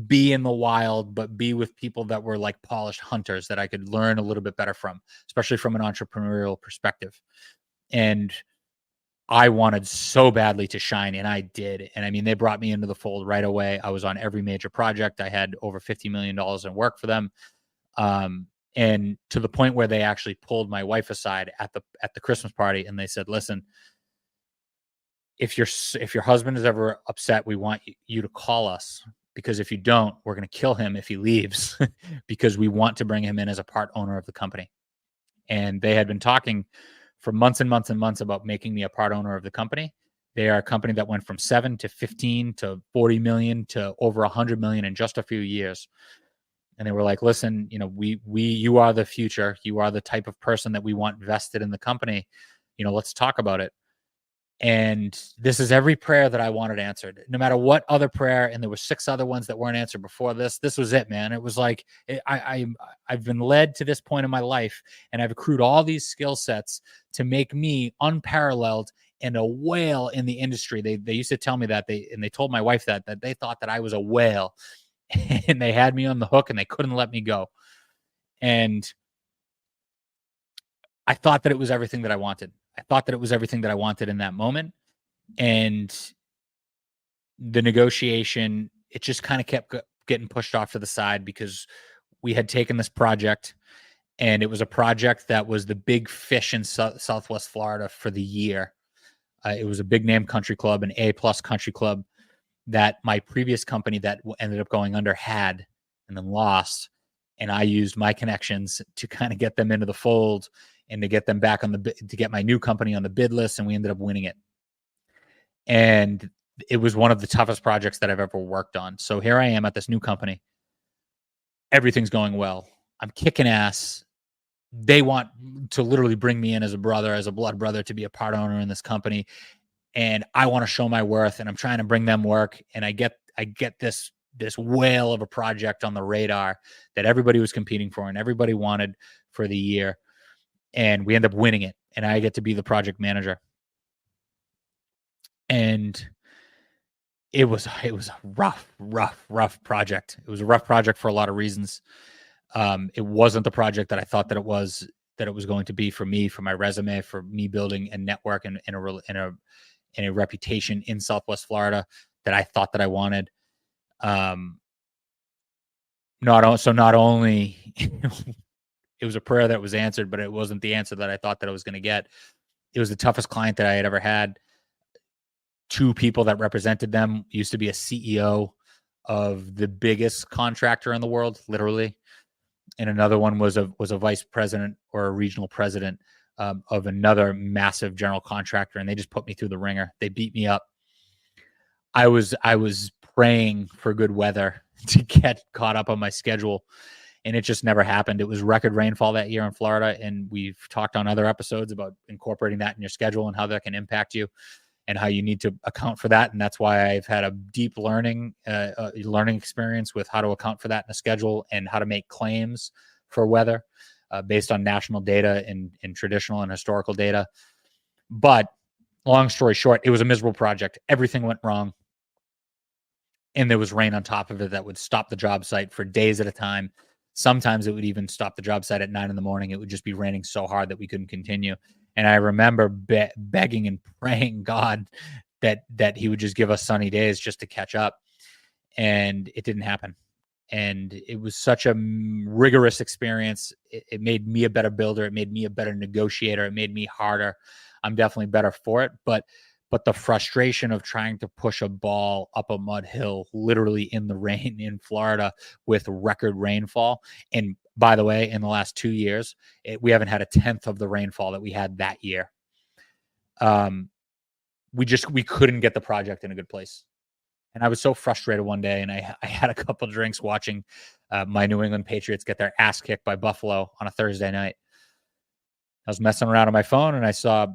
be in the wild, but be with people that were like polished hunters that I could learn a little bit better from, especially from an entrepreneurial perspective. And I wanted so badly to shine, and I did. And I mean, they brought me into the fold right away. I was on every major project. I had over $50 million in work for them. Um, and to the point where they actually pulled my wife aside at the Christmas party, and they said, "Listen, if your husband is ever upset, we want you to call us, because if you don't, we're going to kill him if he leaves because we want to bring him in as a part owner of the company." And they had been talking for months and months and months about making me a part owner of the company. They are a company that went from 7 to 15 to 40 million to over 100 million in just a few years. And they were like, "Listen, you are the future. You are the type of person that we want vested in the company. Let's talk about it." And this is every prayer that I wanted answered, no matter what other prayer. And there were 6 other ones that weren't answered before this. This was it, man. It was like, I've been led to this point in my life, and I've accrued all these skill sets to make me unparalleled and a whale in the industry. They used to tell me that they told my wife that they thought that I was a whale, and they had me on the hook and they couldn't let me go. And I thought that it was everything that I wanted. I thought that it was everything that I wanted in that moment. And the negotiation, it just kind of kept getting pushed off to the side because we had taken this project, and it was a project that was the big fish in Southwest Florida for the year. It was a big name country club, an A+ country club that my previous company that ended up going under had and then lost. And I used my connections to kind of get them into the fold and to get them back to get my new company on the bid list. And we ended up winning it. And it was one of the toughest projects that I've ever worked on. So here I am at this new company. Everything's going well. I'm kicking ass. They want to literally bring me in as a brother, as a blood brother, to be a part owner in this company. And I want to show my worth, and I'm trying to bring them work. And I get this whale of a project on the radar that everybody was competing for and everybody wanted for the year. And we end up winning it. And I get to be the project manager. And it was a rough project. It was a rough project for a lot of reasons. It wasn't the project that I thought that it was going to be for me, for my resume, for me building a network and a reputation in Southwest Florida that I thought that I wanted. Not only it was a prayer that was answered, but it wasn't the answer that I thought that I was going to get. It was the toughest client that I had ever had. Two people that represented them used to be a CEO of the biggest contractor in the world, literally, and another one was a vice president or a regional president of another massive general contractor, and they just put me through the ringer. They beat me up. I was praying for good weather to get caught up on my schedule, and it just never happened. It was record rainfall that year in Florida, and we've talked on other episodes about incorporating that in your schedule and how that can impact you and how you need to account for that. And that's why I've had a deep learning experience with how to account for that in a schedule and how to make claims for weather based on national data and traditional and historical data. But long story short, it was a miserable project. Everything went wrong. And there was rain on top of it that would stop the job site for days at a time. Sometimes it would even stop the job site at 9 a.m. It would just be raining so hard that we couldn't continue. And I remember begging and praying God that he would just give us sunny days just to catch up. And it didn't happen. And it was such a rigorous experience. It made me a better builder. It made me a better negotiator. It made me harder. I'm definitely better for it. But the frustration of trying to push a ball up a mud hill, literally in the rain in Florida with record rainfall. And by the way, in the last 2 years, we haven't had a tenth of the rainfall that we had that year. We couldn't get the project in a good place. And I was so frustrated one day, and I had a couple drinks watching my New England Patriots get their ass kicked by Buffalo on a Thursday night. I was messing around on my phone, and I saw,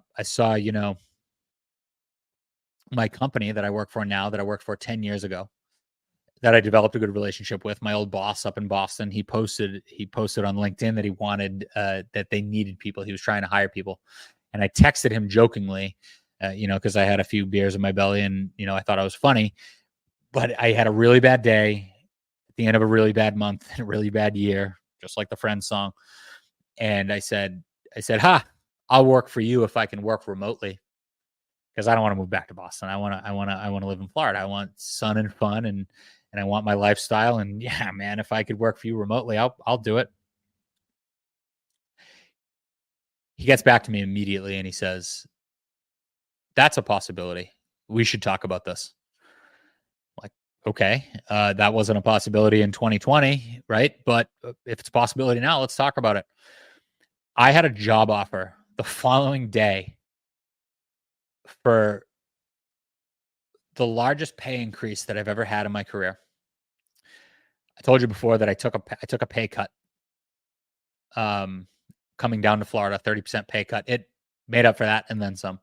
my company that I work for now, that I worked for 10 years ago, that I developed a good relationship with, my old boss up in Boston. He posted on LinkedIn that he wanted, that they needed people. He was trying to hire people. And I texted him jokingly, because I had a few beers in my belly and, I thought I was funny, but I had a really bad day at the end of a really bad month and a really bad year, just like the Friends song. And I said, I'll work for you if I can work remotely. Because I don't want to move back to Boston. I want to live in Florida. I want sun and fun, and I want my lifestyle. And yeah, man, if I could work for you remotely, I'll do it. He gets back to me immediately and he says, "That's a possibility. We should talk about this." Like, okay, that wasn't a possibility in 2020, right? But if it's a possibility now, let's talk about it. I had a job offer the following day for the largest pay increase that I've ever had in my career. I told you before that I took a pay cut, coming down to Florida, 30% pay cut. It made up for that and then some.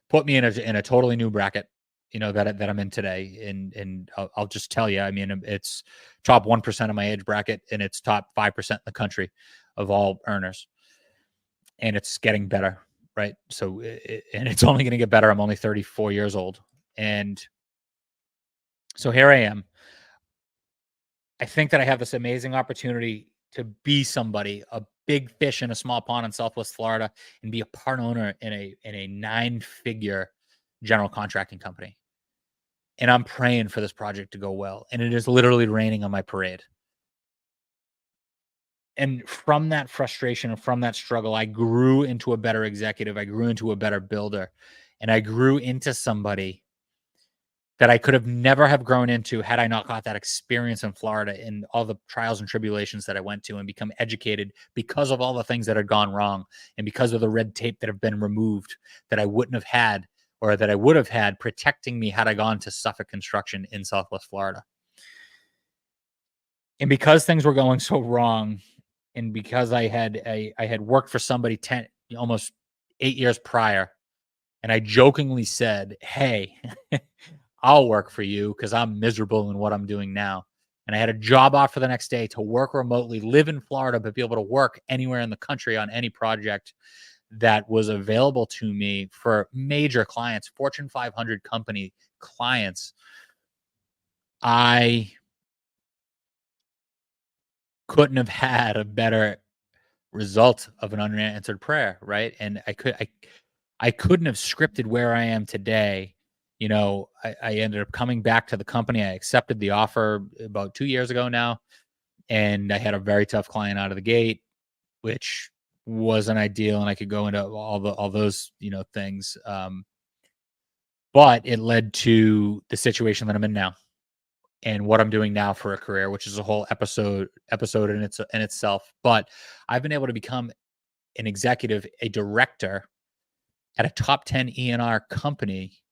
Put me in a totally new bracket, that I'm in today. And I'll just tell you, I mean, it's top 1% of my age bracket, and it's top 5% in the country of all earners. And it's getting better, right? So, and it's only going to get better. I'm only 34 years old. And so here I am. I think that I have this amazing opportunity to be somebody, a big fish in a small pond in Southwest Florida, and be a part owner in a 9-figure general contracting company. And I'm praying for this project to go well. And it is literally raining on my parade. And from that frustration and from that struggle, I grew into a better executive. I grew into a better builder. And I grew into somebody that I could have never have grown into had I not got that experience in Florida and all the trials and tribulations that I went to, and become educated because of all the things that had gone wrong and because of the red tape that have been removed that I wouldn't have had or that I would have had protecting me had I gone to Suffolk Construction in Southwest Florida. And because things were going so wrong, and because I had worked for somebody 10 almost 8 years prior, and I jokingly said, "Hey, I'll work for you because I'm miserable in what I'm doing now." And I had a job offer the next day to work remotely, live in Florida, but be able to work anywhere in the country on any project that was available to me for major clients, Fortune 500 company clients. I couldn't have had a better result of an unanswered prayer, right? And I couldn't have scripted where I am today. I ended up coming back to the company. I accepted the offer about 2 years ago now, and I had a very tough client out of the gate, which wasn't ideal, and I could go into all those, things. But it led to the situation that I'm in now and what I'm doing now for a career, which is a whole episode in itself. But I've been able to become an executive, a director at a top 10 ENR company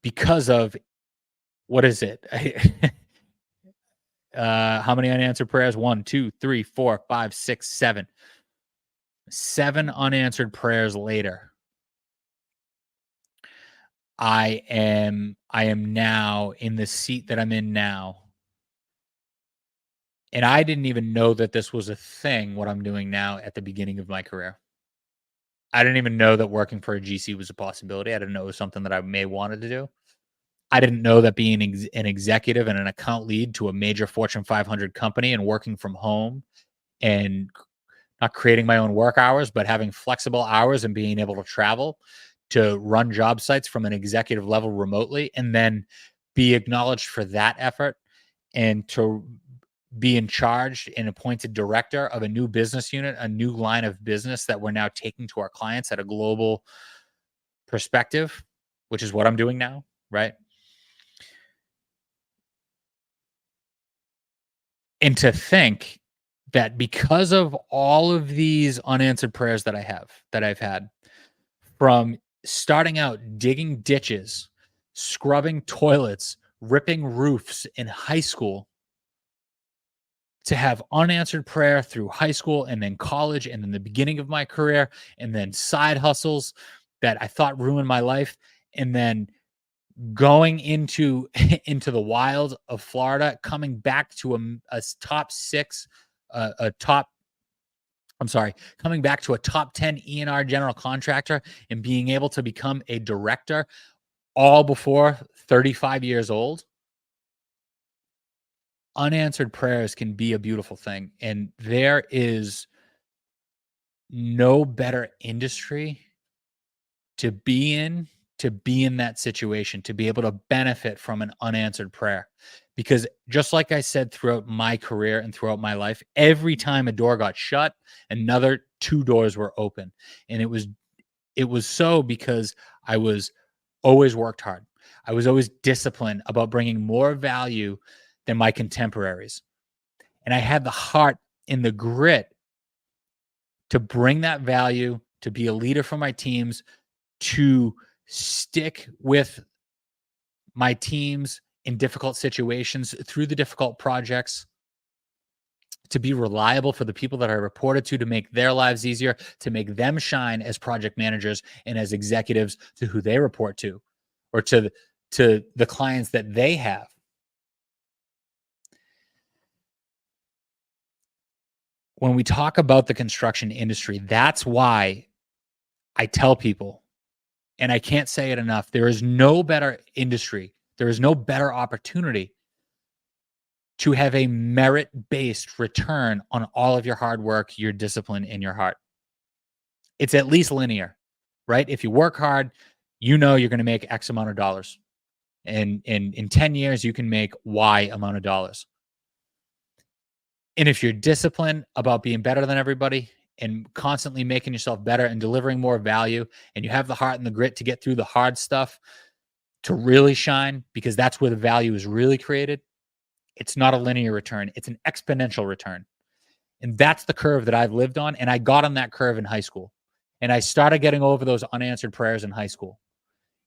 because of what is it? How many unanswered prayers? 1, 2, 3, 4, 5, 6, 7. 7 unanswered prayers later. I am now in the seat that I'm in now. And I didn't even know that this was a thing, what I'm doing now at the beginning of my career. I didn't even know that working for a GC was a possibility. I didn't know it was something that I may wanted to do. I didn't know that being an executive and an account lead to a major Fortune 500 company and working from home and not creating my own work hours, but having flexible hours and being able to travel to run job sites from an executive level remotely and then be acknowledged for that effort and to be in charge and appointed director of a new business unit, a new line of business that we're now taking to our clients at a global perspective, which is what I'm doing now, right? And to think that because of all of these unanswered prayers that I've had, from starting out digging ditches, scrubbing toilets, ripping roofs in high school, to have unanswered prayer through high school and then college and then the beginning of my career and then side hustles that I thought ruined my life, and then going into into the wild of Florida, coming back to a top 6, a top I'm sorry, coming back to a top 10 ENR general contractor and being able to become a director all before 35 years old. Unanswered prayers can be a beautiful thing. And there is no better industry to be in that situation, to be able to benefit from an unanswered prayer. Because just like I said, throughout my career and throughout my life, every time a door got shut, another 2 doors were open. And it was so because I was always worked hard. I was always disciplined about bringing more value than my contemporaries. And I had the heart and the grit to bring that value, to be a leader for my teams, to stick with my teams in difficult situations through the difficult projects, to be reliable for the people that I reported to make their lives easier, to make them shine as project managers and as executives to who they report to, or to the clients that they have. When we talk about the construction industry, that's why I tell people, and I can't say it enough, there is no better industry, there is no better opportunity to have a merit-based return on all of your hard work, your discipline, and your heart. It's at least linear, right? If you work hard, you know you're going to make X amount of dollars. And in 10 years, you can make Y amount of dollars. And if you're disciplined about being better than everybody and constantly making yourself better and delivering more value, and you have the heart and the grit to get through the hard stuff to really shine, because that's where the value is really created, it's not a linear return. It's an exponential return. And that's the curve that I've lived on. And I got on that curve in high school. And I started getting over those unanswered prayers in high school.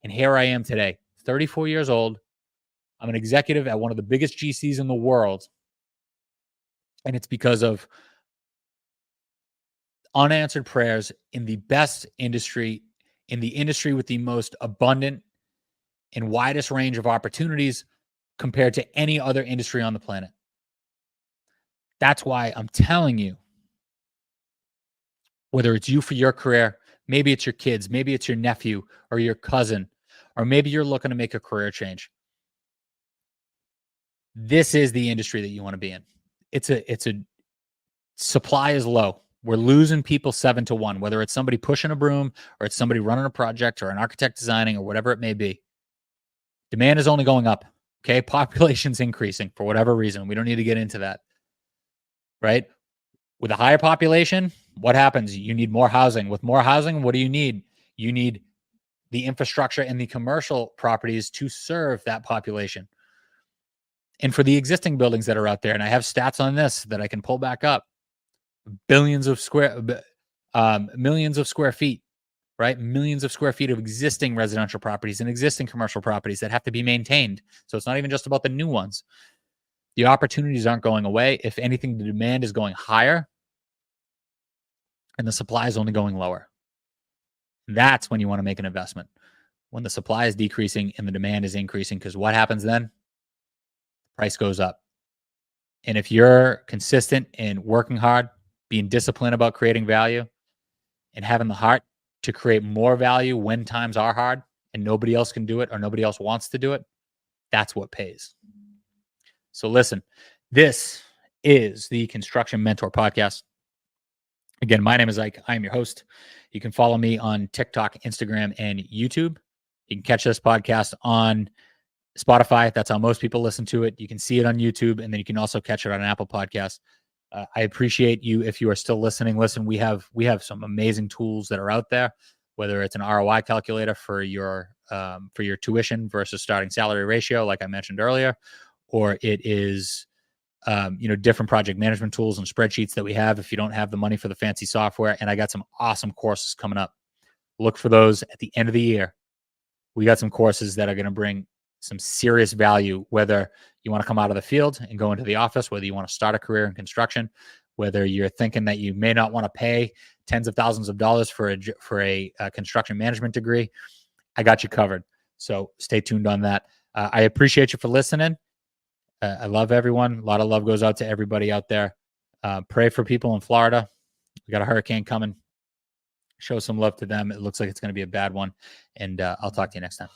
And here I am today, 34 years old. I'm an executive at one of the biggest GCs in the world. And it's because of unanswered prayers in the best industry, in the industry with the most abundant and widest range of opportunities compared to any other industry on the planet. That's why I'm telling you, whether it's you for your career, maybe it's your kids, maybe it's your nephew or your cousin, or maybe you're looking to make a career change. This is the industry that you want to be in. It's a supply is low. We're losing people 7-1, whether it's somebody pushing a broom or it's somebody running a project or an architect designing or whatever it may be. Demand is only going up. Okay. Population's increasing for whatever reason. We don't need to get into that. Right. With a higher population, what happens? You need more housing. With more housing, what do you need? You need the infrastructure and the commercial properties to serve that population. And for the existing buildings that are out there, and I have stats on this that I can pull back up, millions of square feet, right? Millions of square feet of existing residential properties and existing commercial properties that have to be maintained. So it's not even just about the new ones. The opportunities aren't going away. If anything, the demand is going higher and the supply is only going lower. That's when you want to make an investment. When the supply is decreasing and the demand is increasing, because what happens then? Price goes up. And if you're consistent in working hard, being disciplined about creating value, and having the heart to create more value when times are hard and nobody else can do it or nobody else wants to do it, that's what pays. So listen, this is the Construction Mentor Podcast. Again, my name is Ike. I am your host. You can follow me on TikTok, Instagram, and YouTube. You can catch this podcast on Spotify. That's how most people listen to it. You can see it on YouTube, and then you can also catch it on Apple Podcasts. I appreciate you if you are still listening. Listen, we have some amazing tools that are out there, whether it's an ROI calculator for your tuition versus starting salary ratio, like I mentioned earlier, or it is different project management tools and spreadsheets that we have if you don't have the money for the fancy software. And I got some awesome courses coming up. Look for those at the end of the year. We got some courses that are going to bring some serious value, whether you want to come out of the field and go into the office, whether you want to start a career in construction, whether you're thinking that you may not want to pay tens of thousands of dollars for a construction management degree. I got you covered. So stay tuned on that. I appreciate you for listening. I love everyone. A lot of love goes out to everybody out there. Pray for people in Florida. We got a hurricane coming. Show some love to them. It looks like it's going to be a bad one. And I'll talk to you next time.